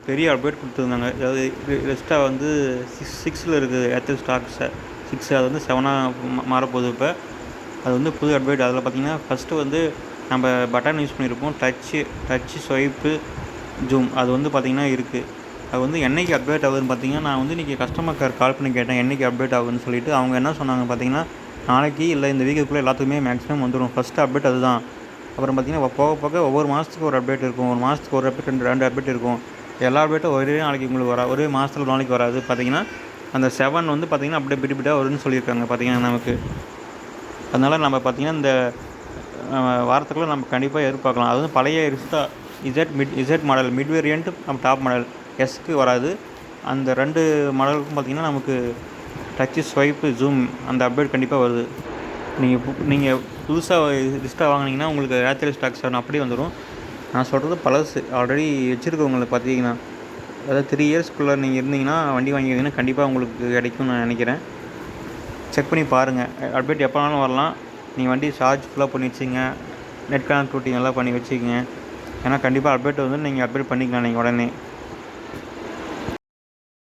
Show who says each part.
Speaker 1: பெரிய அப்டேட் கொடுத்துருந்தாங்க. அதாவது ரெஸ்ட்டா வந்து 6ல் இருக்குது ஏர்டெல் ஸ்டாக்ஸை 6 அது வந்து 7ஆக மாறப்போகுது இப்போ. அது வந்து புது அப்டேட். அதில் பார்த்திங்கன்னா ஃபஸ்ட்டு வந்து நம்ம பட்டன் யூஸ் பண்ணியிருப்போம், டச்சு ஸ்வைப்பு ஜூம் அது வந்து பார்த்திங்கன்னா இருக்குது. அது வந்து என்றைக்கு அப்டேட் ஆகுதுன்னு பார்த்திங்கன்னா, நான் வந்து இன்றைக்கி கஸ்டமர் கேர் கால் பண்ணி கேட்டேன் என்றைக்கு அப்டேட் ஆகுதுன்னு சொல்லிவிட்டு. அவங்க என்ன சொன்னாங்க பார்த்திங்கன்னா, நாளைக்கு இல்லை இந்த வீக்குக்குள்ளே எல்லாத்துக்குமே மேக்ஸிமம் வந்துடும். ஃபஸ்ட்டு அப்டேட் அதுதான். அப்புறம் பார்த்திங்கன்னா போக போக ஒவ்வொரு மாதத்துக்கு ஒரு அப்டேட் இருக்கும். ஒரு மாதத்துக்கு ஒரு அப்டேட், 2 அப்டேட் இருக்கும். எல்லா அப்டேட்டும் ஒரே நாளைக்கு உங்களுக்கு ஒரே மாதத்தில் ஒரு நாளைக்கு வராது. பார்த்திங்கன்னா அந்த 7 வந்து பார்த்திங்கன்னா அப்படியே பிட்டாக வருதுன்னு சொல்லியிருக்காங்க பார்த்திங்கன்னா நமக்கு. அதனால் நம்ம பார்த்திங்கன்னா இந்த வாரத்துக்குள்ளே நம்ம கண்டிப்பாக எதிர்பார்க்கலாம். அது வந்து பழைய இசட் மாடல் மிட் வேரியண்ட், நம்ம டாப் மாடல் எஸ்க்கு வராது. அந்த 2 மாடலுக்கும் பார்த்திங்கன்னா நமக்கு டச்சு ஸ்வைப்பு ஜூம் அந்த அப்டேட் கண்டிப்பாக வருது. நீங்கள் புதுசாக லிஸ்ட்டாக வாங்கினீங்கன்னா உங்களுக்கு ஏர்டெல் ஸ்டாக்ஸ் 7 அப்படியே வந்துடும். நான் சொல்கிறது பழசு. ஆல்ரெடி வச்சுருக்கவங்களுக்கு பார்த்தீங்கன்னா, அதாவது 3 இயர்ஸ்க்குள்ளே நீங்கள் இருந்தீங்கன்னா வண்டி வாங்கியிருந்தீங்கன்னா கண்டிப்பாக உங்களுக்கு கிடைக்கும்னு நான் நினைக்கிறேன். செக் பண்ணி பாருங்கள். அப்டேட் எப்போ வேணாலும் வரலாம். நீங்கள் வண்டி சார்ஜ் ஃபுல்லாக பண்ணி வச்சுங்க, நெட் கனெக்டிவிட்டி நல்லா பண்ணி வச்சுக்கங்க. ஏன்னா கண்டிப்பாக அப்டேட் வந்து நீங்கள் அப்டேட் பண்ணிக்கலாம் நீங்கள் உடனே.